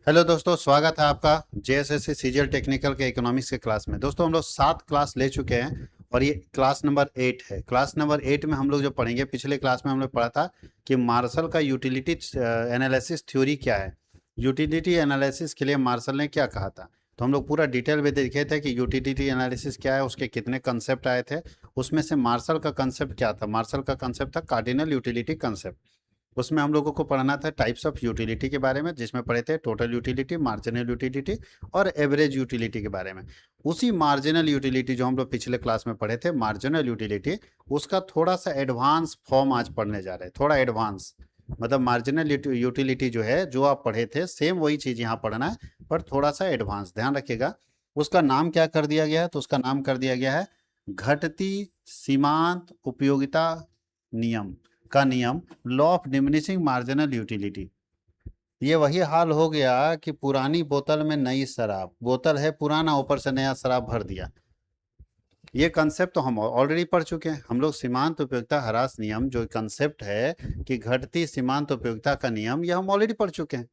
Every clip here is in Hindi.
हेलो दोस्तों, स्वागत है आपका जेएसएससी सीजीएल टेक्निकल के इकोनॉमिक्स के क्लास में। दोस्तों हम लोग 7 क्लास ले चुके हैं और ये क्लास नंबर 8 है। क्लास नंबर 8 में हम लोग जो पढ़ेंगे, पिछले क्लास में हम लोग पढ़ा था कि मार्शल का यूटिलिटी एनालिसिस थ्योरी क्या है। यूटिलिटी एनालिसिस के लिए मार्शल ने क्या कहा था, तो हम लोग पूरा डिटेल में देखे थे कि यूटिलिटी एनालिसिस क्या है, उसके कितने कंसेप्ट आए थे। उसमें से मार्शल का कंसेप्ट क्या था? मार्शल का कंसेप्ट था कार्डिनल यूटिलिटी कंसेप्ट। उसमें हम लोगों को पढ़ना था टाइप्स ऑफ यूटिलिटी के बारे में, जिसमें पढ़े थे टोटल यूटिलिटी, मार्जिनल यूटिलिटी और एवरेज यूटिलिटी के बारे में। उसी मार्जिनल यूटिलिटी जो हम लोग पिछले क्लास में पढ़े थे, मार्जिनल यूटिलिटी, उसका थोड़ा सा एडवांस फॉर्म आज पढ़ने जा रहे हैं। थोड़ा एडवांस मतलब मार्जिनल यूटिलिटी जो है, जो आप पढ़े थे सेम वही चीज़ यहाँ पढ़ना है, पर थोड़ा सा एडवांस। ध्यान रखिएगा। उसका नाम क्या कर दिया गया है? तो उसका नाम कर दिया गया है घटती सीमांत उपयोगिता नियम का नियम, law of diminishing marginal utility. ये वही हाल हो गया कि पुरानी बोतल में नई शराब, बोतल है पुराना, ऊपर से नया शराब भर दिया। ये कंसेप्ट तो हम ऑलरेडी पढ़ चुके हैं। हम लोग सीमांत उपयोगिता ह्रास नियम, जो कंसेप्ट है कि घटती सीमांत उपयोगिता का नियम, ये हम ऑलरेडी पढ़ चुके हैं।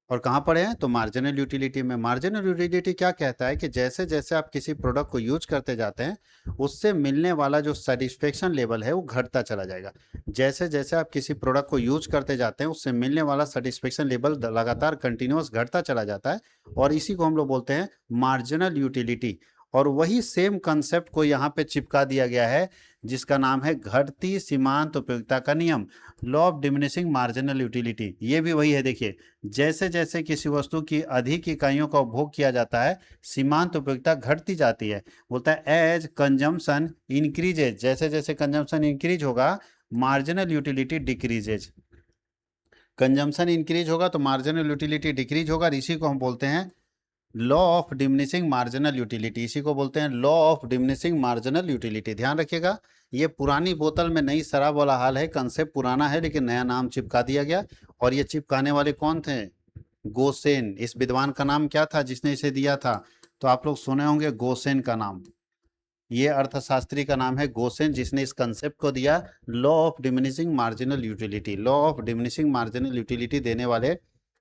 और कहाँ पढ़े हैं? तो मार्जिनल यूटिलिटी में। मार्जिनल यूटिलिटी क्या कहता है कि जैसे जैसे आप किसी प्रोडक्ट को यूज करते जाते हैं, उससे मिलने वाला जो सेटिस्फेक्शन लेवल है वो घटता चला जाएगा। जैसे जैसे आप किसी प्रोडक्ट को यूज करते जाते हैं, उससे मिलने वाला सेटिस्फेक्शन लेवल लगातार कंटिन्यूअस घटता चला जाता है, और इसी को हम लोग बोलते हैं मार्जिनल यूटिलिटी। और वही सेम कंसेप्ट को यहाँ पे चिपका दिया गया है, जिसका नाम है घटती सीमांत उपयोगिता का नियम, law of diminishing marginal utility. ये भी वही है। देखिए, जैसे जैसे किसी वस्तु की अधिक इकाइयों का उपभोग किया जाता है, सीमांत उपयोगिता घटती जाती है। बोलता है एज कंजम्पशन इंक्रीजेज, जैसे जैसे कंजम्पशन इंक्रीज होगा, marginal utility decreases. Consumption increase होगा तो मार्जिनल यूटिलिटी डिक्रीज होगा, और इसी को हम बोलते हैं law of diminishing marginal utility. इसी को बोलते हैं law of diminishing marginal utility. ध्यान रखिएगा, ये पुरानी बोतल में नई शराब वाला हाल है। कंसेप्ट पुराना है लेकिन नया नाम चिपका दिया गया। और ये चिपकाने वाले कौन थे? गोसेन। इस विद्वान का नाम क्या था जिसने इसे दिया था? तो आप लोग सुने होंगे गोसेन का नाम। ये अर्थशास्त्री का नाम है गोसेन, जिसने इस कंसेप्ट को दिया, law of diminishing marginal utility. Law of diminishing marginal utility देने वाले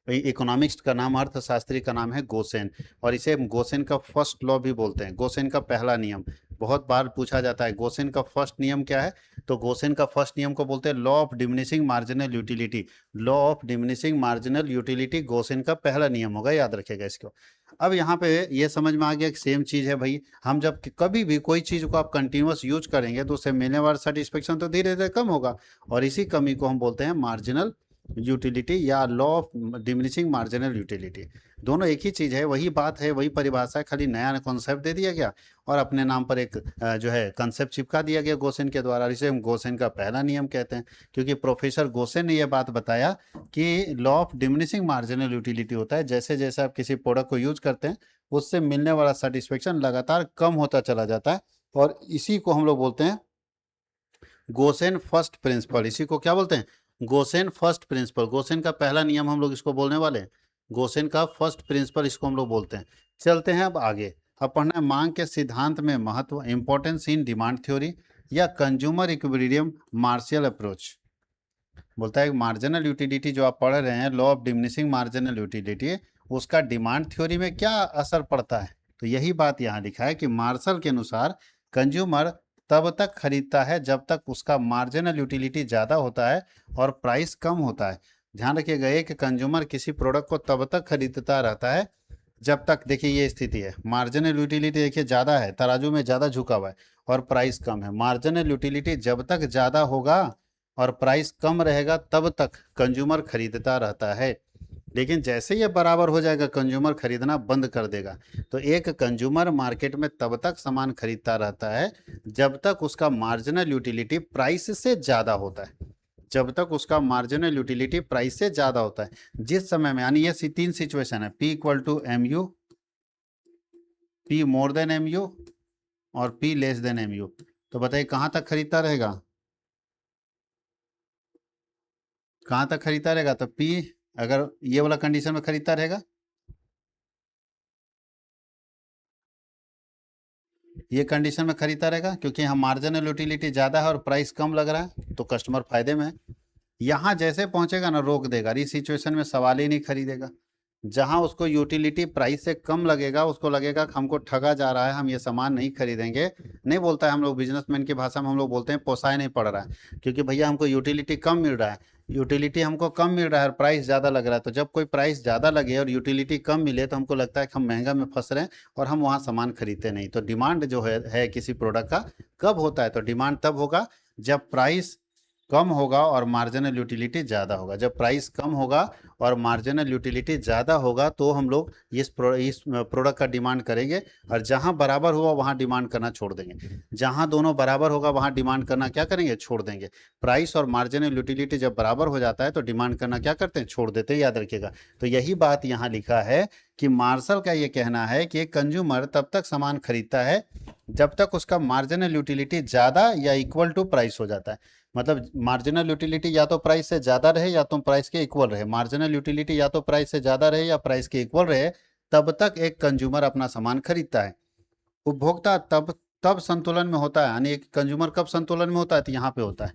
इकोनॉमिक्स का नाम, अर्थशास्त्री का नाम है गोसेन। और इसे गोसेन का फर्स्ट लॉ भी बोलते हैं, गोसेन का पहला नियम। बहुत बार पूछा जाता है गोसेन का फर्स्ट नियम क्या है, तो गोसेन का फर्स्ट नियम को बोलते हैं law of diminishing marginal utility. Law of diminishing marginal utility Gaussian का पहला नियम होगा, याद रखिएगा इसको। अब यहाँ पे ये समझ में आ गया कि सेम चीज़ है भाई। हम जब कभी भी कोई चीज़ को आप कंटिन्यूअस यूज करेंगे, तो उससे मिलने वाला सेटिस्फेक्शन तो धीरे धीरे कम होगा, और इसी कमी को हम बोलते हैं मार्जिनल यूटिलिटी या law of diminishing marginal utility. दोनों एक ही चीज़ है, वही बात है, वही परिभाषा है, खाली नया कॉन्सेप्ट दे दिया गया और अपने नाम पर एक जो है कंसेप्ट चिपका दिया गया गोसेन के द्वारा। इसे हम गोसेन का पहला नियम कहते हैं, क्योंकि प्रोफेसर गोसेन ने यह बात बताया कि law of diminishing marginal utility होता है जैसे जैसे आप किसी प्रोडक्ट को यूज करते हैं, उससे मिलने वाला सेटिस्फेक्शन लगातार कम होता चला जाता है। और इसी को हम लोग बोलते हैं गोसेन फर्स्ट प्रिंसिपल। इसी को क्या बोलते हैं? Gaussian first principle. गोसेन का पहला नियम हम लोग इसको बोलने वाले हैं, गोसेन का फर्स्ट प्रिंसिपल इसको हम लोग बोलते हैं। चलते हैं अब आगे। अब पढ़ना है मांग के सिद्धांत में महत्व, इंपॉर्टेंस इन डिमांड थ्योरी या कंज्यूमर इक्विलिब्रियम मार्शियल अप्रोच। बोलता है मार्जिनल यूटिलिटी जो आप पढ़ रहे हैं, law of diminishing marginal utility, उसका डिमांड थ्योरी में क्या असर पड़ता है। तो यही बात यहाँ लिखा है कि मार्शल के अनुसार कंज्यूमर तब तक खरीदता है जब तक उसका मार्जिनल यूटिलिटी ज़्यादा होता है और प्राइस कम होता है। ध्यान रखिएगा, एक कंज्यूमर किसी प्रोडक्ट को तब तक खरीदता रहता है जब तक, देखिए ये स्थिति है, मार्जिनल यूटिलिटी देखिए ज़्यादा है, तराजू में ज़्यादा झुका हुआ है और प्राइस कम है। मार्जिनल यूटिलिटी जब तक ज़्यादा होगा और प्राइस कम रहेगा, तब तक कंज्यूमर खरीदता रहता है। लेकिन जैसे ये बराबर हो जाएगा, कंज्यूमर खरीदना बंद कर देगा। तो एक कंज्यूमर मार्केट में तब तक सामान खरीदता रहता है जब तक उसका मार्जिनल यूटिलिटी प्राइस से ज़्यादा होता है। जब तक उसका मार्जिनल यूटिलिटी प्राइस से ज़्यादा होता है। जिस समय में, यानी ये तीन सिचुएशन है, P equal to M U, P more than M U और P less than M U. तो बताइए कहाँ तक खरीदता रहेगा? कहाँ तक खरीदता रहेगा? तो P अगर ये वाला कंडीशन में खरीदता रहेगा, ये कंडीशन में खरीदता रहेगा, क्योंकि यहाँ मार्जिनल यूटिलिटी ज़्यादा है और प्राइस कम लग रहा है, तो कस्टमर फायदे में है। यहाँ जैसे पहुँचेगा ना, रोक देगा, इस सिचुएशन में सवाल ही नहीं खरीदेगा। जहां उसको यूटिलिटी प्राइस से कम लगेगा, उसको लगेगा कि हमको ठगा जा रहा है, हम ये सामान नहीं खरीदेंगे। नहीं बोलता है, हम लोग बिजनेसमैन की भाषा में हम लोग बोलते हैं पोसाय नहीं पड़ रहा है, क्योंकि भैया हमको यूटिलिटी कम मिल रहा है, यूटिलिटी हमको कम मिल रहा है और प्राइस ज़्यादा लग रहा है। तो जब कोई प्राइस ज़्यादा लगे और यूटिलिटी कम मिले तो हमको लगता है कि हम महंगा में फंस रहे हैं और हम वहाँ सामान खरीदते नहीं। तो डिमांड जो है किसी प्रोडक्ट का कब होता है, तो डिमांड तब होगा जब प्राइस कम होगा और मार्जिनल यूटिलिटी ज़्यादा होगा। जब प्राइस कम होगा और मार्जिनल यूटिलिटी ज़्यादा होगा तो हम लोग इस प्रोडक्ट का डिमांड करेंगे, और जहां बराबर होगा वहां डिमांड करना छोड़ देंगे। जहां दोनों बराबर होगा वहां डिमांड करना क्या करेंगे, छोड़ देंगे। प्राइस और मार्जिनल यूटिलिटी जब बराबर हो जाता है तो डिमांड करना क्या करते हैं, छोड़ देते हैं, याद रखिएगा। तो यही बात यहाँ लिखा है कि मार्शल का ये कहना है कि एक कंज्यूमर तब तक सामान खरीदता है जब तक उसका मार्जिनल यूटिलिटी ज़्यादा या इक्वल टू प्राइस हो जाता है। मतलब मार्जिनल यूटिलिटी या तो प्राइस से ज़्यादा रहे या तो प्राइस के इक्वल रहे, मार्जिनल यूटिलिटी या तो प्राइस से ज़्यादा रहे या प्राइस के इक्वल रहे, तब तक एक कंज्यूमर अपना सामान खरीदता है। उपभोक्ता तब तब संतुलन में होता है, यानी एक कंज्यूमर कब संतुलन में होता है, तो यहाँ पे होता है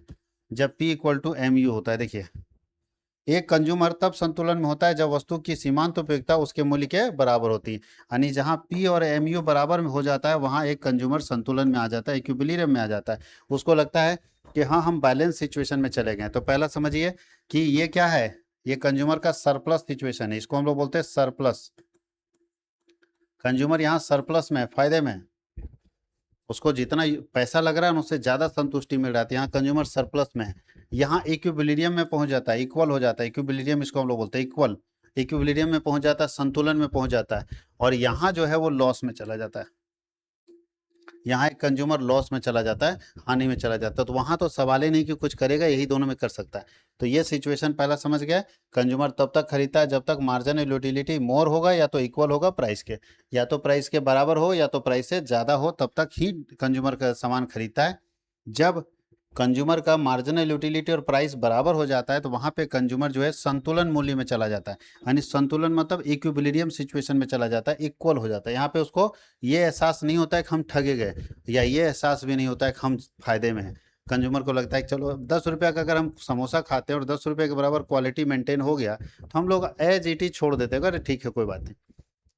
जब P equal to M U होता है। देखिए, एक कंज्यूमर तब संतुलन में होता है जब वस्तु की सीमांत उपयोगिता उसके मूल्य के बराबर होती है। यानी जहां पी और एम यू बराबर में हो जाता है वहां एक कंज्यूमर संतुलन में आ जाता है, इक्विलिब्रियम में आ जाता है। उसको लगता है कि हाँ हम बैलेंस सिचुएशन में चले गए। तो पहला समझिए कि ये क्या है, ये कंज्यूमर का सरप्लस सिचुएशन है, इसको हम लोग बोलते हैं सरप्लस। कंज्यूमर यहाँ सरप्लस में है, फायदे में है, उसको जितना पैसा लग रहा है उससे ज़्यादा संतुष्टि मिल रहा है। यहाँ कंज्यूमर सरप्लस में है, यहाँ इक्विलिब्रियम में पहुंच जाता है, इक्वल हो जाता है, इक्विलिब्रियम इसको हम लोग बोलते हैं, इक्वल इक्विलिब्रियम में पहुंच जाता है, संतुलन में पहुंच जाता है। और यहाँ जो है वो लॉस में चला जाता है, यहाँ एक कंज्यूमर लॉस में चला जाता है, हानि में चला जाता है। तो वहाँ तो सवाल ही नहीं कि कुछ करेगा, यही दोनों में कर सकता है। तो ये सिचुएशन पहला समझ गया, कंज्यूमर तब तक खरीदता है जब तक मार्जिनल यूटिलिटी मोर होगा या तो इक्वल होगा प्राइस के, या तो प्राइस के बराबर हो या तो प्राइस से ज़्यादा हो, तब तक ही कंज्यूमर का सामान खरीदता है। जब कंज्यूमर का मार्जिनल यूटिलिटी और प्राइस बराबर हो जाता है तो वहाँ पे कंज्यूमर जो है संतुलन मूल्य में चला जाता है, यानी संतुलन मतलब इक्विलिब्रियम सिचुएशन में चला जाता है, इक्वल हो जाता है। यहाँ पे उसको ये एहसास नहीं होता है कि हम ठगे गए, या ये एहसास भी नहीं होता है कि हम फायदे में हैं। कंज्यूमर को लगता है कि चलो 10 रुपये का अगर हम समोसा खाते हैं और 10 रुपये के बराबर क्वालिटी मेंटेन हो गया तो हम लोग एज इट इज छोड़ देते हैं, अरे ठीक है कोई बात नहीं।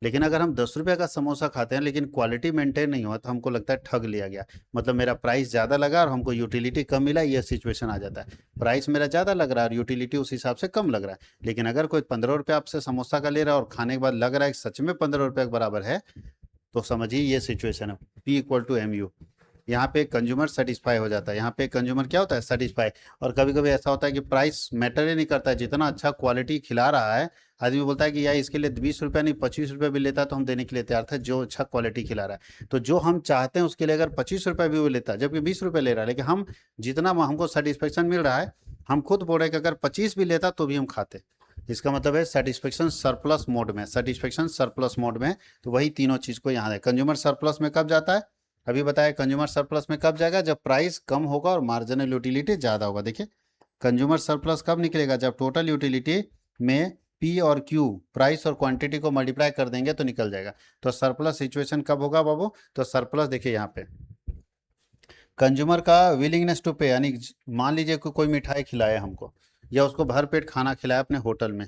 लेकिन अगर हम 10 रुपये का समोसा खाते हैं लेकिन क्वालिटी मेंटेन नहीं हुआ तो हमको लगता है ठग लिया गया, मतलब मेरा प्राइस ज़्यादा लगा और हमको यूटिलिटी कम मिला, ये सिचुएशन आ जाता है। प्राइस मेरा ज़्यादा लग रहा है और यूटिलिटी उस हिसाब से कम लग रहा है। लेकिन अगर कोई 15 रुपये आपसे समोसा का ले रहा है और खाने के बाद लग रहा है कि सच में 15 रुपये के बराबर है, तो समझिए ये सिचुएशन है, P equal to M U. यहाँ पे कंज्यूमर सेटिस्फाई हो जाता है, यहाँ पे कंज्यूमर क्या होता है, सेटिस्फाई। और कभी कभी ऐसा होता है कि प्राइस मैटर ही नहीं करता है, जितना अच्छा क्वालिटी खिला रहा है आदमी बोलता है कि यार इसके लिए 20 रुपया नहीं 25 रुपये भी लेता है तो हम देने के लिए तैयार थे, जो अच्छा क्वालिटी खिला रहा है। तो जो हम चाहते हैं उसके लिए अगर 25 रुपये भी वो लेता है जबकि 20 रुपये ले रहा है, लेकिन हम जितना हमको सेटिस्फेक्शन मिल रहा है हम खुद बोल रहे हैं कि अगर 25 भी लेता तो भी हम खाते। इसका मतलब है सेटिस्फेक्शन सरप्लस मोड में, सेटिस्फेक्शन सरप्लस मोड में। तो वही तीनों चीज़ को यहाँ है। कंज्यूमर सरप्लस में कब जाता है, अभी बताया कंज्यूमर सरप्लस में कब जाएगा, जब प्राइस कम होगा और मार्जिनल यूटिलिटी ज़्यादा होगा। देखिए कंज्यूमर सरप्लस कब निकलेगा, जब टोटल यूटिलिटी में P और Q प्राइस और क्वांटिटी को मल्टीप्लाई कर देंगे तो निकल जाएगा। तो सरप्लस सिचुएशन कब होगा बाबू, तो सरप्लस देखिए यहाँ पे कंज्यूमर का विलिंगनेस टू पे, यानी मान लीजिए कोई मिठाई खिलाया हमको या उसको भर पेट खाना खिलाया अपने होटल में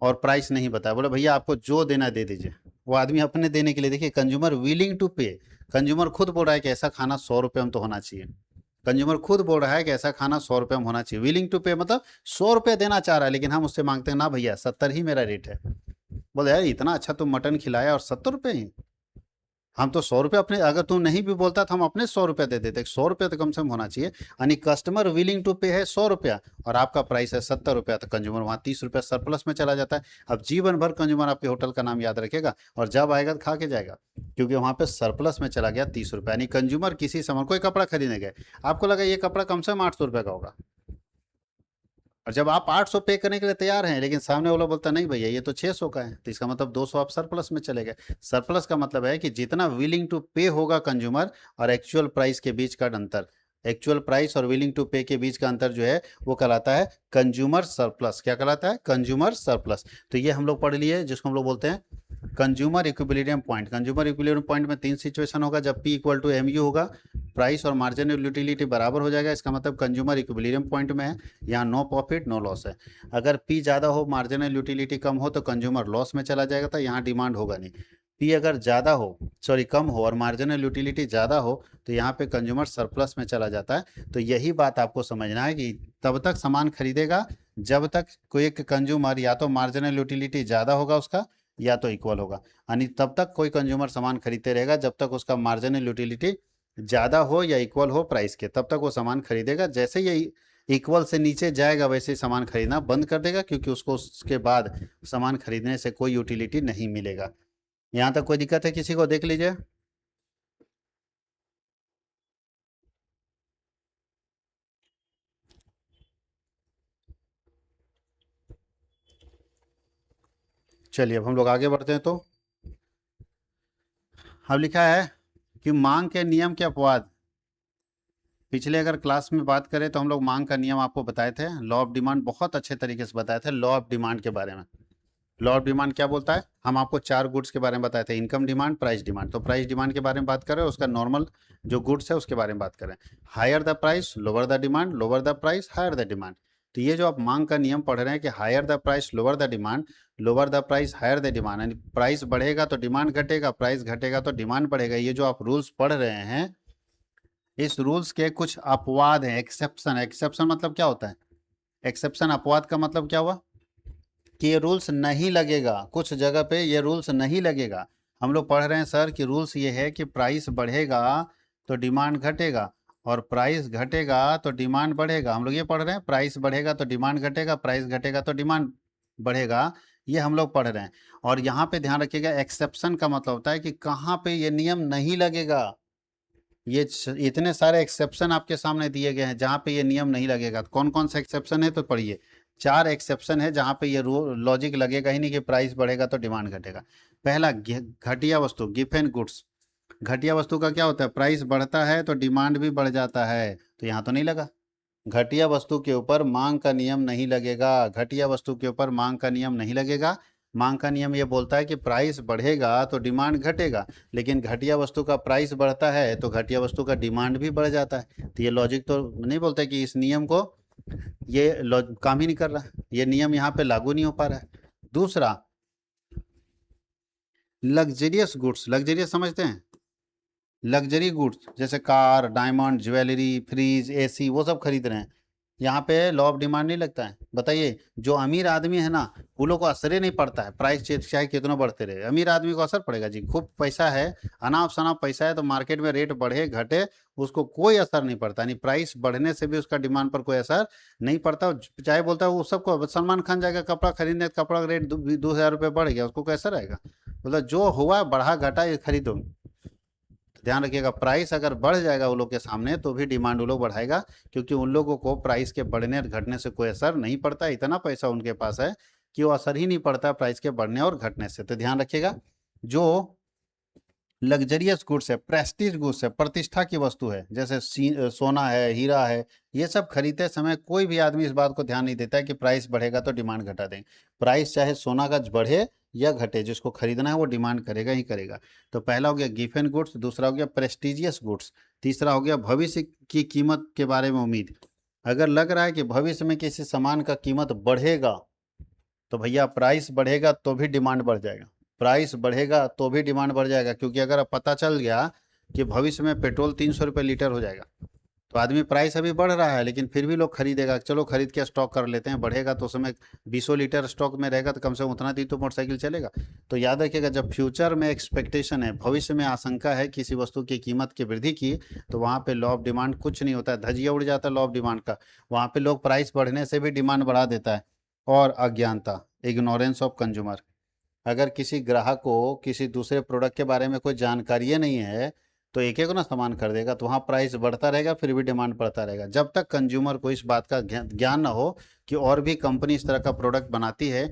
और प्राइस नहीं बताया, बोले भैया आपको जो देना दे दीजिए, वो आदमी अपने देने के लिए, देखिए कंज्यूमर विलिंग टू पे, कंज्यूमर खुद बोल रहा है कि ऐसा खाना 100 रुपये में तो होना चाहिए। कंज्यूमर खुद बोल रहा है कि ऐसा खाना 100 रुपये में होना चाहिए, विलिंग टू पे मतलब 100 रुपये देना चाह रहा है, लेकिन हम उससे मांगते हैं ना भैया 70 ही मेरा रेट है। बोले यार इतना अच्छा तुम मटन खिलाया और 70 रुपये ही, हम तो 100 रुपये अपने, अगर तू नहीं भी बोलता तो हम अपने 100 रुपये दे देते, 100 रुपये तो कम से कम होना चाहिए। यानी कस्टमर विलिंग टू पे है 100 रुपया और आपका प्राइस है 70 रुपया, तो कंज्यूमर वहाँ 30 रुपया सरप्लस में चला जाता है। अब जीवन भर कंज्यूमर आपके होटल का नाम याद रखेगा और जब आएगा तो खा के जाएगा, क्योंकि वहाँ पे सरप्लस में चला गया 30 रुपया। यानी कंज्यूमर किसी सामान, कोई कपड़ा खरीदने गए, आपको लगा ये कपड़ा कम से कम 800 रुपये का होगा, और जब आप 800 पे करने के लिए तैयार हैं लेकिन सामने वाला बोलता नहीं भैया ये तो 600 का है, तो इसका मतलब 200 आप सरप्लस में चले गए। सरप्लस का मतलब है कि जितना विलिंग टू पे होगा कंज्यूमर और एक्चुअल प्राइस के बीच का अंतर, एक्चुअल प्राइस और विलिंग टू पे के बीच का अंतर जो है वो कहलाता है कंज्यूमर सरप्लस। क्या कहलाता है, कंज्यूमर सरप्लस। तो ये हम लोग पढ़ लिए जिसको हम लोग बोलते हैं consumer equilibrium point. Consumer equilibrium point में 3 सिचुएशन होगा, जब P equal to M U होगा, प्राइस और मार्जिनल यूटिलिटी बराबर हो जाएगा, इसका मतलब कंज्यूमर इक्विलिब्रियम पॉइंट में है, यहाँ नो प्रॉफिट नो लॉस है। अगर पी ज़्यादा हो मार्जिनल यूटिलिटी कम हो तो कंज्यूमर लॉस में चला जाएगा, तो यहाँ डिमांड होगा नहीं। पी अगर ज़्यादा हो सॉरी कम हो और मार्जिनल यूटिलिटी ज़्यादा हो तो यहाँ पे कंज्यूमर सरप्लस में चला जाता है। तो यही बात आपको समझना है कि तब तक सामान खरीदेगा जब तक कोई एक कंज्यूमर या तो मार्जिनल यूटिलिटी ज़्यादा होगा उसका या तो इक्वल होगा, यानी तब तक कोई कंज्यूमर सामान खरीदते रहेगा जब तक उसका मार्जिनल यूटिलिटी ज़्यादा हो या इक्वल हो प्राइस के, तब तक वो सामान खरीदेगा। जैसे ये इक्वल से नीचे जाएगा वैसे ही सामान खरीदना बंद कर देगा, क्योंकि उसको उसके बाद सामान खरीदने से कोई यूटिलिटी नहीं मिलेगा। यहाँ तक कोई दिक्कत है किसी को? देख लीजिए। चलिए अब हम लोग आगे बढ़ते हैं। तो अब लिखा है कि मांग के नियम के अपवाद। पिछले अगर क्लास में बात करें तो हम लोग मांग का नियम आपको बताए थे, लॉ ऑफ डिमांड बहुत अच्छे तरीके से बताए थे लॉ ऑफ डिमांड के बारे में। लॉ ऑफ डिमांड क्या बोलता है? हम आपको 4 गुड्स के बारे में बताए थे, इनकम डिमांड, प्राइस डिमांड। तो प्राइस डिमांड के बारे में बात करें, उसका नॉर्मल जो गुड्स है उसके बारे में बात करें। Higher the price lower the demand, lower the price higher the demand. तो ये जो आप मांग का नियम पढ़ रहे हैं कि higher the price lower the demand, lower the price higher the demand, यानी प्राइस बढ़ेगा तो डिमांड घटेगा, प्राइस घटेगा तो डिमांड बढ़ेगा। ये जो आप रूल्स पढ़ रहे हैं, इस रूल्स के कुछ अपवाद हैं, एक्सेप्शन। एक्सेप्शन मतलब क्या होता है? एक्सेप्शन अपवाद का मतलब क्या हुआ कि ये रूल्स नहीं लगेगा, कुछ जगह पे ये रूल्स नहीं लगेगा। हम लोग पढ़ रहे हैं सर कि रूल्स ये है कि प्राइस बढ़ेगा तो डिमांड घटेगा और प्राइस घटेगा तो डिमांड बढ़ेगा। हम लोग ये पढ़ रहे हैं प्राइस बढ़ेगा तो डिमांड घटेगा, प्राइस घटेगा तो डिमांड बढ़ेगा, ये हम लोग पढ़ रहे हैं। और यहाँ पे ध्यान रखिएगा, एक्सेप्शन का मतलब होता है कि कहाँ पे ये नियम नहीं लगेगा। ये इतने सारे एक्सेप्शन आपके सामने दिए गए हैं जहाँ पे ये नियम नहीं लगेगा। कौन कौन सा एक्सेप्शन है तो पढ़िए। 4 एक्सेप्शन है जहाँ पे ये लॉजिक लगेगा ही नहीं कि प्राइस बढ़ेगा तो डिमांड घटेगा। पहला, घटिया वस्तु, गिफ एंड गुड्स। घटिया वस्तु का क्या होता है? प्राइस बढ़ता है तो डिमांड भी बढ़ जाता है, तो यहाँ तो नहीं लगा। घटिया वस्तु के ऊपर मांग का नियम नहीं लगेगा, घटिया वस्तु के ऊपर मांग का नियम नहीं लगेगा। मांग का नियम ये बोलता है कि प्राइस बढ़ेगा तो डिमांड घटेगा, लेकिन घटिया वस्तु का प्राइस बढ़ता है तो घटिया वस्तु का डिमांड भी बढ़ जाता है। तो ये लॉजिक तो नहीं बोलता कि इस नियम को, ये काम ही नहीं कर रहा, ये नियम यहाँ पे लागू नहीं हो पा रहा है। दूसरा, लग्जरियस गुड्स। लग्जरियस समझते हैं? लग्जरी गुड्स जैसे car, diamond, jewellery, fridge, AC, वो सब खरीद रहे हैं, यहाँ पे लॉ ऑफ डिमांड नहीं लगता है। बताइए, जो अमीर आदमी है ना, वो लोग को असर ही नहीं पड़ता है, प्राइस चाहे कितना बढ़ते रहे, अमीर आदमी को असर पड़ेगा जी। खूब पैसा है, अनाप शनाप पैसा है, तो मार्केट में रेट बढ़े घटे उसको कोई असर नहीं पड़ता, नहीं प्राइस बढ़ने से भी उसका डिमांड पर कोई असर नहीं पड़ता। चाहे बोलता है वो सबको, सलमान खान जाएगा कपड़ा खरीदने, कपड़ा का रेट 2,000 रुपये बढ़ गया, उसको कैसा रहेगा? मतलब जो हुआ बढ़ा घटा ये खरीदो। ध्यान रखिएगा, प्राइस अगर बढ़ जाएगा वो लोग के सामने तो भी डिमांड वो लोग बढ़ाएगा, क्योंकि उन लोगों को प्राइस के बढ़ने और घटने से कोई असर नहीं पड़ता। इतना पैसा उनके पास है कि वो असर ही नहीं पड़ता प्राइस के बढ़ने और घटने से। तो ध्यान रखिएगा, जो लग्जरियस गुड्स है, प्रेस्टीज गुड्स है, प्रतिष्ठा की वस्तु है, जैसे सोना है, हीरा है, ये सब खरीदते समय कोई भी आदमी इस बात को ध्यान नहीं देता है कि प्राइस बढ़ेगा तो डिमांड घटा देंगे। प्राइस चाहे सोना का बढ़े या घटे, जिसको खरीदना है वो डिमांड करेगा ही करेगा। तो पहला हो गया गिफ एंड गुड्स, दूसरा हो गया प्रेस्टिजियस गुड्स, तीसरा हो गया भविष्य की कीमत के बारे में उम्मीद। अगर लग रहा है कि भविष्य में किसी सामान का कीमत बढ़ेगा तो भैया प्राइस बढ़ेगा तो भी डिमांड बढ़ जाएगा, प्राइस बढ़ेगा तो भी डिमांड बढ़ जाएगा। क्योंकि अगर अब पता चल गया कि भविष्य में पेट्रोल 300 रुपये लीटर हो जाएगा, तो आदमी, प्राइस अभी बढ़ रहा है लेकिन फिर भी लोग खरीदेगा, चलो खरीद के स्टॉक कर लेते हैं, बढ़ेगा तो उस समय 200 लीटर स्टॉक में रहेगा तो कम से कम उतना दी तो मोटरसाइकिल चलेगा। तो याद रखिएगा, जब फ्यूचर में एक्सपेक्टेशन है, भविष्य में आशंका है किसी वस्तु की कीमत की वृद्धि की, तो वहाँ पे लॉ ऑफ डिमांड कुछ नहीं होता है, धजिया उड़ जाता है लॉ ऑफ डिमांड का। वहाँ पे लोग प्राइस बढ़ने से भी डिमांड बढ़ा देता है। और अज्ञानता, इग्नोरेंस ऑफ कंज्यूमर। अगर किसी ग्राहक को किसी दूसरे प्रोडक्ट के बारे में कोई जानकारी नहीं है तो एक एक ना सामान कर देगा, तो वहाँ प्राइस बढ़ता रहेगा फिर भी डिमांड बढ़ता रहेगा। जब तक कंज्यूमर को इस बात का ज्ञान ना हो कि और भी कंपनी इस तरह का प्रोडक्ट बनाती है,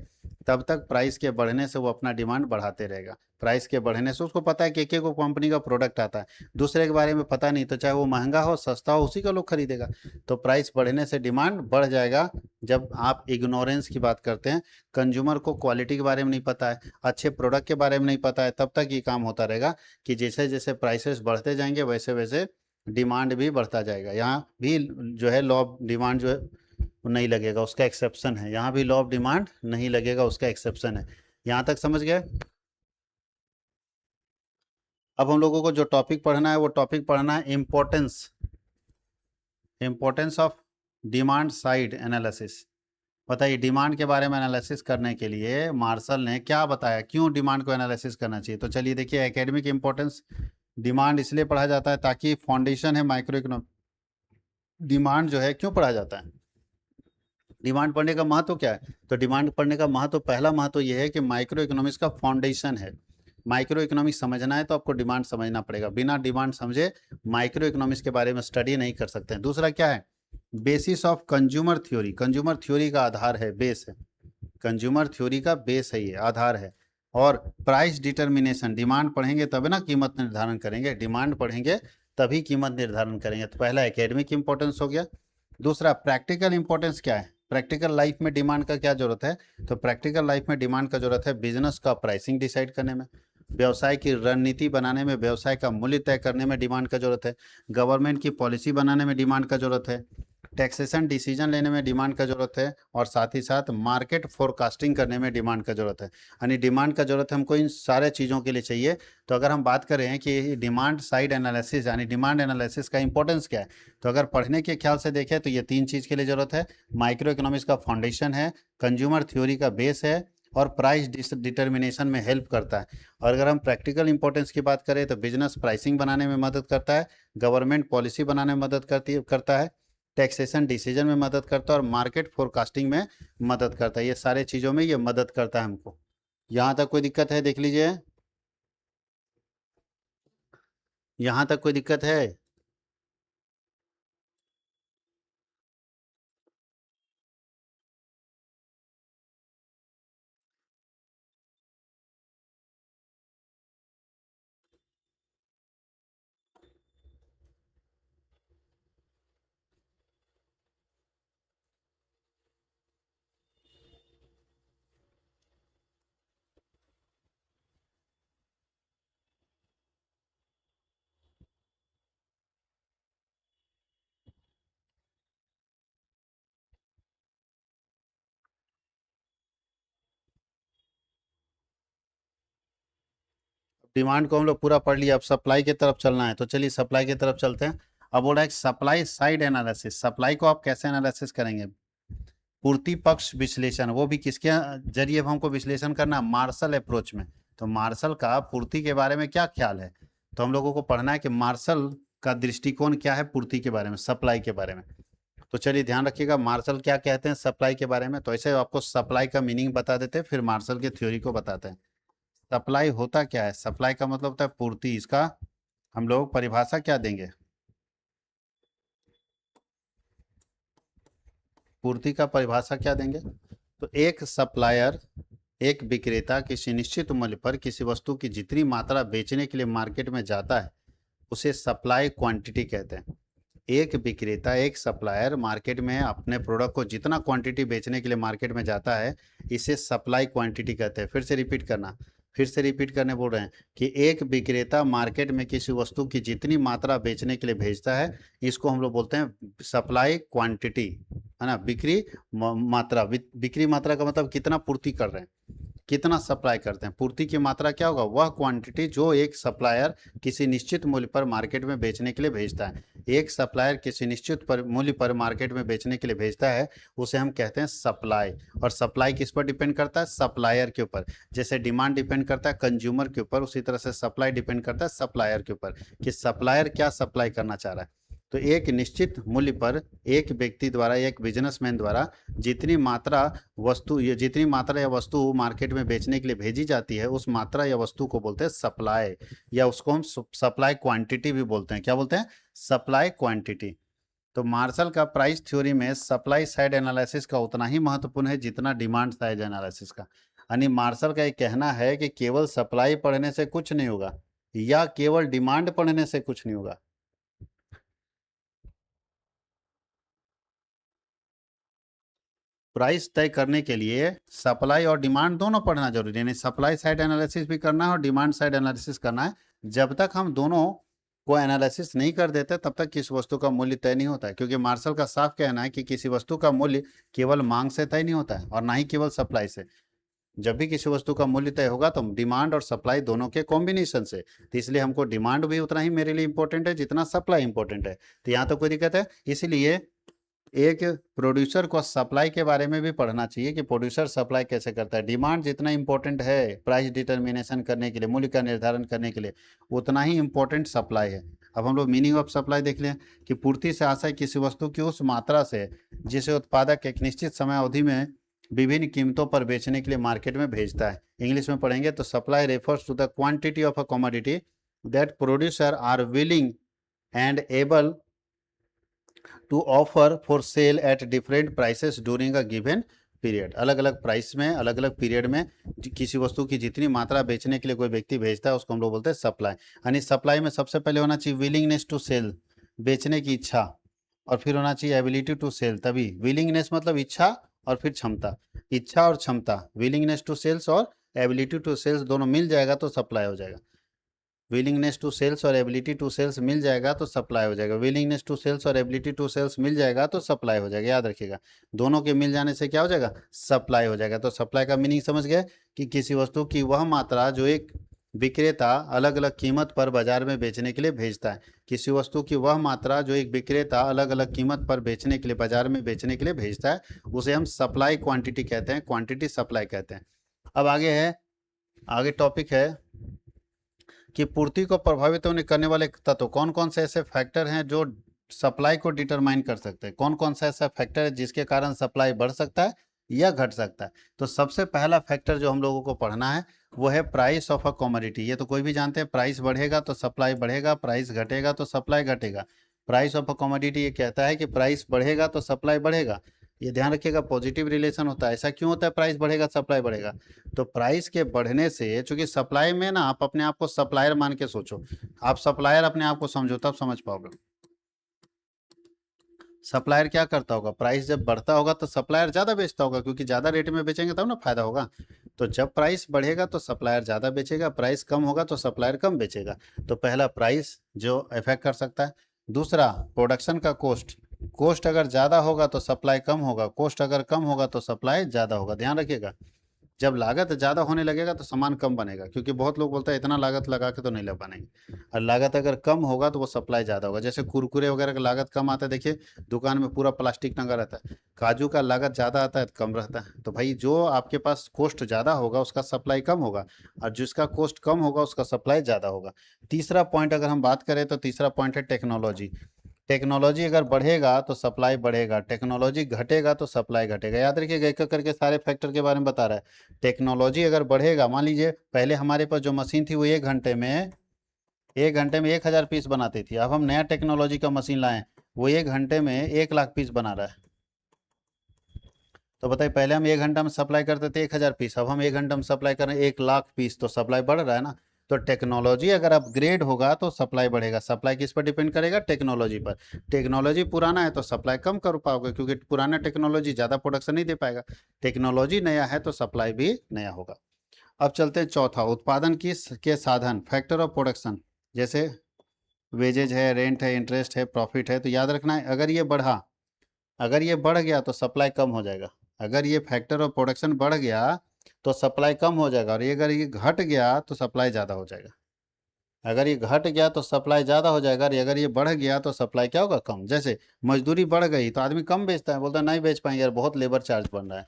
तब तक प्राइस के बढ़ने से वो अपना डिमांड बढ़ाते रहेगा। प्राइस के बढ़ने से उसको पता है कि एक एक कंपनी का प्रोडक्ट आता है, दूसरे के बारे में पता नहीं, तो चाहे वो महंगा हो सस्ता हो उसी का लोग खरीदेगा। तो प्राइस बढ़ने से डिमांड बढ़ जाएगा। जब आप इग्नोरेंस की बात करते हैं, कंज्यूमर को क्वालिटी के बारे में नहीं पता है, अच्छे प्रोडक्ट के बारे में नहीं पता है, तब तक ये काम होता रहेगा कि जैसे जैसे प्राइसेस बढ़ते जाएंगे वैसे वैसे डिमांड भी बढ़ता जाएगा। यहाँ भी जो है लॉ ऑफ डिमांड जो है वो नहीं लगेगा, उसका एक्सेप्शन है। यहाँ भी लॉ ऑफ डिमांड नहीं लगेगा, उसका एक्सेप्शन है। यहाँ तक समझ गए? अब हम लोगों को जो टॉपिक पढ़ना है वो टॉपिक पढ़ना है importance of demand side analysis. बताइए, डिमांड के बारे में एनालिसिस करने के लिए मार्शल ने क्या बताया, क्यों डिमांड को एनालिसिस करना चाहिए? तो चलिए देखिए, एकेडमिक इंपॉर्टेंस, डिमांड इसलिए पढ़ा जाता है ताकि फाउंडेशन है माइक्रो इकोनॉमिक। डिमांड जो है क्यों पढ़ा जाता है? डिमांड पढ़ने का महत्व क्या है? तो डिमांड पढ़ने का महत्व, पहला महत्व यह है कि माइक्रो इकोनॉमिक्स का फाउंडेशन है। माइक्रो इकोनॉमिक्स समझना है तो आपको डिमांड समझना पड़ेगा। बिना डिमांड समझे माइक्रो इकोनॉमिक्स के बारे में स्टडी नहीं कर सकते हैं। दूसरा क्या है? Basis of consumer theory. Consumer theory का आधार है, बेस है। कंज्यूमर थ्योरी का बेस है, ये आधार है। और प्राइस डिटर्मिनेशन, डिमांड पढ़ेंगे तब ना कीमत निर्धारण करेंगे, डिमांड पढ़ेंगे तभी कीमत निर्धारण करेंगे। तो पहला एकेडमिक इंपॉर्टेंस हो गया। दूसरा प्रैक्टिकल इंपॉर्टेंस क्या है? प्रैक्टिकल लाइफ में डिमांड का क्या जरूरत है? तो प्रैक्टिकल लाइफ में डिमांड का जरूरत है बिजनेस का प्राइसिंग डिसाइड करने में, व्यवसाय की रणनीति बनाने में, व्यवसाय का मूल्य तय करने में डिमांड का जरूरत है, गवर्नमेंट की पॉलिसी बनाने में डिमांड का जरूरत है, टैक्सेशन डिसीजन लेने में डिमांड का जरूरत है, और साथ ही साथ मार्केट फोरकास्टिंग करने में डिमांड का जरूरत है। यानी डिमांड का जरूरत हमको इन सारे चीज़ों के लिए चाहिए। तो अगर हम बात करें कि डिमांड साइड एनालिसिस यानी डिमांड एनालिसिस का इंपॉर्टेंस क्या है, तो अगर पढ़ने के ख्याल से देखें तो ये तीन चीज़ के लिए जरूरत है। माइक्रो इकोनॉमिक्स का फाउंडेशन है, कंज्यूमर थ्योरी का बेस है, और प्राइस डिटर्मिनेशन में हेल्प करता है। और अगर हम प्रैक्टिकल इंपॉर्टेंस की बात करें तो बिजनेस प्राइसिंग बनाने में मदद करता है, गवर्नमेंट पॉलिसी बनाने में मदद करता है, टैक्सेशन डिसीजन में मदद करता है, और मार्केट फोरकास्टिंग में मदद करता है। ये सारे चीज़ों में ये मदद करता है हमको। यहाँ तक कोई दिक्कत है? देख लीजिए, यहाँ तक कोई दिक्कत है? डिमांड को हम लोग पूरा पढ़ लिया, अब सप्लाई की तरफ चलना है। तो चलिए सप्लाई की तरफ चलते हैं। अब बोल रहा है सप्लाई साइड एनालिसिस। सप्लाई को आप कैसे एनालिसिस करेंगे? पूर्ति पक्ष विश्लेषण, वो भी किसके जरिए हमको विश्लेषण करना? मार्शल अप्रोच में। तो मार्शल का पूर्ति के बारे में क्या ख्याल है? तो हम लोगों को पढ़ना है कि मार्शल का दृष्टिकोण क्या है पूर्ति के बारे में, सप्लाई के बारे में। तो चलिए ध्यान रखिएगा, मार्शल क्या कहते हैं सप्लाई के बारे में। तो ऐसे आपको सप्लाई का मीनिंग बता देते हैं, फिर मार्शल की थ्योरी को बताते हैं। सप्लाई होता क्या है? सप्लाई का मतलब होता है पूर्ति। इसका हम लोग परिभाषा क्या देंगे? पूर्ति का परिभाषा क्या देंगे? तो एक सप्लायर, एक विक्रेता किसी निश्चित मूल्य पर किसी वस्तु की जितनी मात्रा बेचने के लिए मार्केट में जाता है उसे सप्लाई क्वांटिटी कहते हैं। एक विक्रेता, एक सप्लायर मार्केट में अपने प्रोडक्ट को जितना क्वांटिटी बेचने के लिए मार्केट में जाता है, इसे सप्लाई क्वांटिटी कहते हैं। फिर से रिपीट करने बोल रहे हैं कि एक विक्रेता मार्केट में किसी वस्तु की जितनी मात्रा बेचने के लिए भेजता है, इसको हम लोग बोलते हैं सप्लाई क्वांटिटी, है ना। मात्रा, बिक्री मात्रा का मतलब कितना पूर्ति कर रहे हैं, कितना सप्लाई करते हैं। पूर्ति की मात्रा क्या होगा? वह क्वांटिटी जो एक सप्लायर किसी निश्चित मूल्य पर मार्केट में बेचने के लिए भेजता है। एक सप्लायर किसी निश्चित मूल्य पर मार्केट में बेचने के लिए भेजता है, उसे हम कहते हैं सप्लाई। और सप्लाई किस पर डिपेंड करता है? सप्लायर के ऊपर। जैसे डिमांड डिपेंड करता है कंज्यूमर के ऊपर, उसी तरह से सप्लाई डिपेंड करता है सप्लायर के ऊपर, कि सप्लायर क्या सप्लाई करना चाह रहा है। तो एक निश्चित मूल्य पर एक व्यक्ति द्वारा, एक बिजनेसमैन द्वारा जितनी मात्रा जितनी मात्रा या वस्तु मार्केट में बेचने के लिए भेजी जाती है, उस मात्रा या वस्तु को बोलते हैं सप्लाई, या उसको हम सप्लाई क्वांटिटी भी बोलते हैं। क्या बोलते हैं? Supply quantity. तो मार्शल का प्राइस थ्योरी में सप्लाई साइड एनालिसिस का उतना ही महत्वपूर्ण है जितना डिमांड साइड एनालिसिस का। यानी मार्शल का ये कहना है कि केवल सप्लाई पढ़ने से कुछ नहीं होगा, या केवल डिमांड पढ़ने से कुछ नहीं होगा। प्राइस तय करने के लिए सप्लाई और डिमांड दोनों पढ़ना जरूरी है। यानी सप्लाई साइड एनालिसिस भी करना है और डिमांड साइड एनालिसिस करना है। जब तक हम दोनों को एनालिसिस नहीं कर देते तब तक किसी वस्तु का मूल्य तय नहीं होता है, क्योंकि मार्शल का साफ कहना है कि किसी वस्तु का मूल्य केवल मांग से तय नहीं होता है और ना ही केवल सप्लाई से। जब भी किसी वस्तु का मूल्य तय होगा तो डिमांड और सप्लाई दोनों के कॉम्बिनेशन से। तो इसलिए हमको डिमांड भी उतना ही मेरे लिए इंपॉर्टेंट है जितना सप्लाई इंपॉर्टेंट है। तो यहाँ तो कोई दिक्कत है। इसलिए एक प्रोड्यूसर को सप्लाई के बारे में भी पढ़ना चाहिए कि प्रोड्यूसर सप्लाई कैसे करता है। डिमांड जितना इंपॉर्टेंट है प्राइस डिटर्मिनेशन करने के लिए, मूल्य का निर्धारण करने के लिए, उतना ही इंपॉर्टेंट सप्लाई है। अब हम लोग मीनिंग ऑफ सप्लाई देख लें कि पूर्ति से आशय किसी वस्तु की उस मात्रा से जिसे उत्पादक एक निश्चित समय अवधि में विभिन्न कीमतों पर बेचने के लिए मार्केट में भेजता है। इंग्लिश में पढ़ेंगे तो supply refers to the quantity of a commodity that producer are willing and able to offer for sale at different prices during a given period. अलग अलग प्राइस में, अलग अलग पीरियड में किसी वस्तु की जितनी मात्रा बेचने के लिए कोई व्यक्ति भेजता है उसको हम लोग बोलते हैं सप्लाई। यानी सप्लाई में सबसे पहले होना चाहिए विलिंगनेस टू सेल, बेचने की इच्छा, और फिर होना चाहिए एबिलिटी टू सेल। तभी विलिंगनेस मतलब इच्छा और फिर क्षमता, इच्छा और क्षमता, विलिंगनेस टू सेल्स और एबिलिटी टू सेल्स दोनों मिल जाएगा तो सप्लाई हो जाएगा। विलिंगनेस टू सेल्स और एबिलिटी टू सेल्स मिल जाएगा तो सप्लाई हो जाएगा। विलिंगनेस टू सेल्स और एबिलिटी टू सेल्स मिल जाएगा तो सप्लाई हो जाएगा। याद रखिएगा, दोनों के मिल जाने से क्या हो जाएगा? सप्लाई हो जाएगा। तो सप्लाई का मीनिंग समझ गए कि किसी वस्तु की वह मात्रा जो एक विक्रेता अलग अलग कीमत पर बाजार में बेचने के लिए भेजता है। किसी वस्तु की वह मात्रा जो एक विक्रेता अलग अलग कीमत पर बेचने के लिए, बाजार में बेचने के लिए भेजता है, उसे हम सप्लाई क्वांटिटी कहते हैं, क्वांटिटी सप्लाई कहते हैं। अब आगे टॉपिक है कि पूर्ति को प्रभावित होने करने वाले तत्व कौन कौन से ऐसे फैक्टर हैं जो सप्लाई को डिटरमाइन कर सकते हैं। कौन कौन सा ऐसा फैक्टर है जिसके कारण सप्लाई बढ़ सकता है या घट सकता है। तो सबसे पहला फैक्टर जो हम लोगों को पढ़ना है वो है प्राइस ऑफ अ कमोडिटी। ये तो कोई भी जानते हैं, प्राइस बढ़ेगा तो सप्लाई बढ़ेगा, प्राइस घटेगा तो सप्लाई घटेगा। प्राइस ऑफ अ कमोडिटी ये कहता है कि प्राइस बढ़ेगा तो सप्लाई बढ़ेगा। ये ध्यान रखिएगा, पॉजिटिव रिलेशन होता है। ऐसा क्यों होता है प्राइस बढ़ेगा सप्लाई बढ़ेगा? तो प्राइस के बढ़ने से, चूंकि सप्लाई में ना आप अपने आप को सप्लायर मान के सोचो, आप सप्लायर अपने आप को समझो तब समझ पाओगे। सप्लायर क्या करता होगा? प्राइस जब बढ़ता होगा तो सप्लायर ज्यादा बेचता होगा, क्योंकि ज्यादा रेट में बेचेंगे तब ना फायदा होगा। तो जब प्राइस बढ़ेगा तो सप्लायर ज्यादा बेचेगा, प्राइस कम होगा तो सप्लायर कम बेचेगा। तो पहला प्राइस जो इफेक्ट कर सकता है। दूसरा प्रोडक्शन का कॉस्ट, कॉस्ट अगर ज्यादा होगा तो सप्लाई कम होगा, कॉस्ट अगर कम होगा तो सप्लाई ज्यादा होगा। ध्यान रखिएगा, जब लागत ज्यादा होने लगेगा तो सामान कम बनेगा, क्योंकि बहुत लोग बोलते हैं इतना लागत लगा के तो नहीं लग बनेगी। और लागत अगर कम होगा तो वो सप्लाई ज्यादा होगा। जैसे कुरकुरे वगैरह का लागत कम आता है, देखिए दुकान में पूरा प्लास्टिक टंगा रहता है। काजू का लागत ज्यादा आता है, कम रहता है। तो भाई जो आपके पास कॉस्ट ज्यादा होगा उसका सप्लाई कम होगा, और जिसका कॉस्ट कम होगा उसका सप्लाई ज्यादा होगा। तीसरा पॉइंट अगर हम बात करें तो तीसरा पॉइंट है टेक्नोलॉजी। टेक्नोलॉजी अगर बढ़ेगा तो सप्लाई बढ़ेगा, टेक्नोलॉजी घटेगा तो सप्लाई घटेगा। याद रखिएगा, एक एक करके सारे फैक्टर के बारे में बता रहा है। टेक्नोलॉजी अगर बढ़ेगा, मान लीजिए पहले हमारे पास जो मशीन थी वो एक घंटे में 1,000 पीस बनाती थी। अब हम नया टेक्नोलॉजी का मशीन लाए, वो 1 घंटे में 1 लाख पीस बना रहा है। तो बताइए, पहले हम 1 घंटा में सप्लाई करते थे 1,000 पीस, अब हम 1 घंटा में सप्लाई कर रहे हैं 1 लाख पीस। तो सप्लाई बढ़ रहा है ना। तो टेक्नोलॉजी अगर अपग्रेड होगा तो सप्लाई बढ़ेगा। सप्लाई किस पर डिपेंड करेगा? टेक्नोलॉजी पर। टेक्नोलॉजी पुराना है तो सप्लाई कम कर पाओगे, क्योंकि पुराना टेक्नोलॉजी ज़्यादा प्रोडक्शन नहीं दे पाएगा। टेक्नोलॉजी नया है तो सप्लाई भी नया होगा। अब चलते हैं चौथा, उत्पादन के साधन, फैक्टर ऑफ प्रोडक्शन। जैसे वेजेज है, रेंट है, इंटरेस्ट है, प्रॉफिट है। तो याद रखना है, अगर ये बढ़ गया तो सप्लाई कम हो जाएगा। अगर ये फैक्टर ऑफ प्रोडक्शन बढ़ गया तो सप्लाई कम हो जाएगा, और ये अगर ये घट गया तो सप्लाई ज़्यादा हो जाएगा। अगर ये घट गया तो सप्लाई ज़्यादा हो जाएगा, और अगर ये बढ़ गया तो सप्लाई क्या होगा? कम। जैसे मजदूरी बढ़ गई तो आदमी कम बेचता है, बोलता है नहीं बेच पाएंगे यार, बहुत लेबर चार्ज बन रहा है,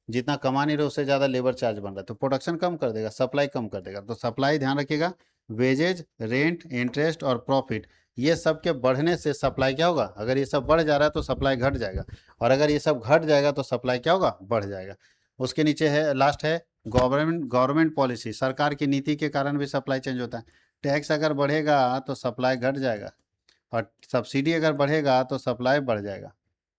जितना कमा नहीं रहे उससे ज़्यादा लेबर चार्ज बन रहा है। तो प्रोडक्शन कम कर देगा, सप्लाई कम कर देगा। तो सप्लाई ध्यान रखिएगा, वेजेज, रेंट, इंटरेस्ट और प्रॉफिट, ये सब के बढ़ने से सप्लाई क्या होगा? अगर ये सब बढ़ जा रहा है तो सप्लाई घट जाएगा, और अगर ये सब घट जाएगा तो सप्लाई क्या होगा? बढ़ जाएगा। उसके नीचे है, लास्ट है गवर्नमेंट पॉलिसी, सरकार की नीति के कारण भी सप्लाई चेंज होता है। टैक्स अगर बढ़ेगा तो सप्लाई घट जाएगा, और सब्सिडी अगर बढ़ेगा तो सप्लाई बढ़ जाएगा।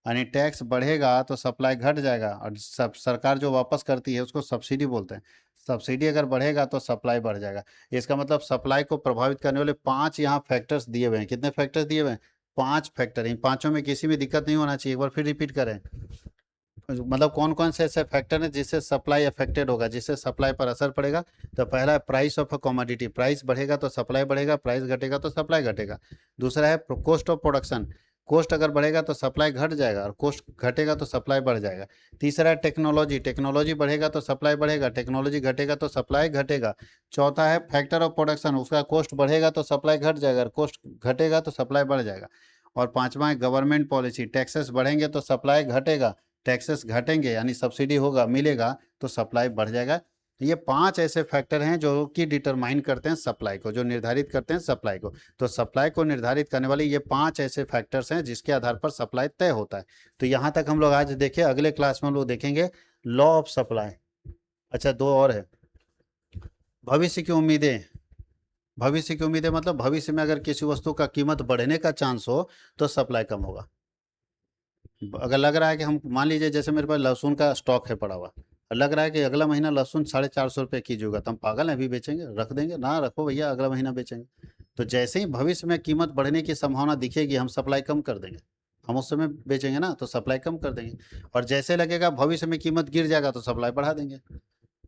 यानी टैक्स बढ़ेगा तो सप्लाई घट जाएगा, और सब सरकार जो वापस करती है उसको सब्सिडी बोलते हैं। सब्सिडी अगर बढ़ेगा तो सप्लाई बढ़ जाएगा। इसका मतलब सप्लाई को प्रभावित करने वाले 5 यहाँ फैक्टर्स दिए हुए हैं। कितने फैक्टर्स दिए हुए हैं? 5 फैक्टर। इन पांचों में किसी भी दिक्कत नहीं होना चाहिए। एक बार फिर रिपीट करें, मतलब कौन कौन से ऐसे फैक्टर हैं जिससे सप्लाई अफेक्टेड होगा, जिससे सप्लाई पर असर पड़ेगा। तो पहला है price of a commodity, price बढ़ेगा तो सप्लाई बढ़ेगा, प्राइस घटेगा तो सप्लाई घटेगा। दूसरा है कॉस्ट ऑफ प्रोडक्शन, कॉस्ट अगर बढ़ेगा तो सप्लाई घट जाएगा और कॉस्ट घटेगा तो सप्लाई बढ़ जाएगा। तीसरा है टेक्नोलॉजी, टेक्नोलॉजी बढ़ेगा तो सप्लाई बढ़ेगा, टेक्नोलॉजी घटेगा तो सप्लाई घटेगा। चौथा है फैक्टर ऑफ प्रोडक्शन, उसका कॉस्ट बढ़ेगा तो सप्लाई घट जाएगा और कॉस्ट घटेगा तो सप्लाई बढ़ जाएगा। और पांचवा है गवर्नमेंट पॉलिसी, टैक्सेस बढ़ेंगे तो सप्लाई घटेगा, टैक्सेस घटेंगे यानी सब्सिडी होगा मिलेगा तो सप्लाई बढ़ जाएगा। ये 5 ऐसे फैक्टर हैं जो कि डिटरमाइन करते हैं सप्लाई को, जो निर्धारित करते हैं सप्लाई को। तो सप्लाई को निर्धारित करने वाले ये 5 ऐसे फैक्टर्स हैं जिसके आधार पर सप्लाई तय होता है। तो यहाँ तक हम लोग आज देखें, अगले क्लास में हम लोग देखेंगे लॉ ऑफ सप्लाई। अच्छा, 2 और है, भविष्य की उम्मीदें। भविष्य की उम्मीदें मतलब भविष्य में अगर किसी वस्तु का कीमत बढ़ने का चांस हो तो सप्लाई कम होगा। अगर लग रहा है कि हम, मान लीजिए जैसे मेरे पास लहसुन का स्टॉक है पड़ा हुआ, लग रहा है कि अगला महीना लहसुन 450 रुपये कीजिएगा, तो हम पागल हैं अभी बेचेंगे, रख देंगे ना, रखो भैया अगला महीना बेचेंगे। तो जैसे ही भविष्य में कीमत बढ़ने की संभावना दिखेगी हम सप्लाई कम कर देंगे, हम उस समय बेचेंगे ना तो सप्लाई कम कर देंगे। और जैसे लगेगा भविष्य में कीमत गिर जाएगा तो सप्लाई बढ़ा देंगे।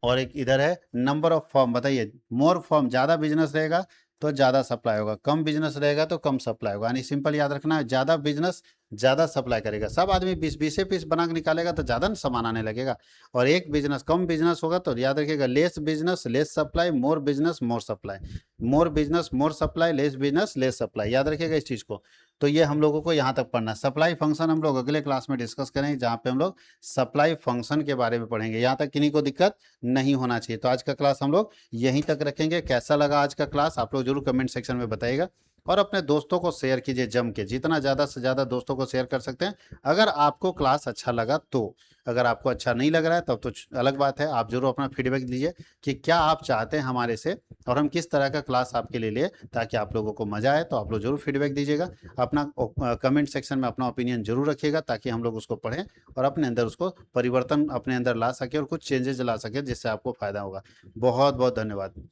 और एक इधर है नंबर ऑफ फर्म, बताइए मोर फर्म, ज़्यादा बिजनेस रहेगा तो ज़्यादा सप्लाई होगा, कम बिजनेस रहेगा तो कम सप्लाई होगा। यानी सिंपल याद रखना है, ज़्यादा बिजनेस ज़्यादा सप्लाई करेगा, सब आदमी 20 पीस बना के निकालेगा तो ज़्यादा सामान आने लगेगा। और एक बिजनेस कम बिजनेस होगा तो याद रखिएगा less business less supply, more business मोर सप्लाई, मोर बिजनेस मोर supply, less business less supply, याद रखिएगा इस चीज़ को। तो ये हम लोगों को यहाँ तक पढ़ना है। सप्लाई फंक्शन हम लोग अगले क्लास में डिस्कस करेंगे, जहाँ पे हम लोग सप्लाई फंक्शन के बारे में पढ़ेंगे। यहाँ तक किन्हीं को दिक्कत नहीं होना चाहिए। तो आज का क्लास हम लोग यहीं तक रखेंगे। कैसा लगा आज का क्लास आप लोग जरूर कमेंट सेक्शन में बताइएगा, और अपने दोस्तों को शेयर कीजिए जम के, जितना ज़्यादा से ज़्यादा दोस्तों को शेयर कर सकते हैं अगर आपको क्लास अच्छा लगा तो। अगर आपको अच्छा नहीं लग रहा है तब तो अलग बात है, आप जरूर अपना फीडबैक दीजिए कि क्या आप चाहते हैं हमारे से और हम किस तरह का क्लास आपके लिए ले, ताकि आप लोगों को मजा आए। तो आप लोग जरूर फीडबैक दीजिएगा, अपना कमेंट सेक्शन में अपना ओपिनियन जरूर रखिएगा, ताकि हम लोग उसको पढ़ें और अपने अंदर उसको परिवर्तन अपने अंदर ला सके और कुछ चेंजेस ला सके जिससे आपको फायदा होगा। बहुत बहुत धन्यवाद।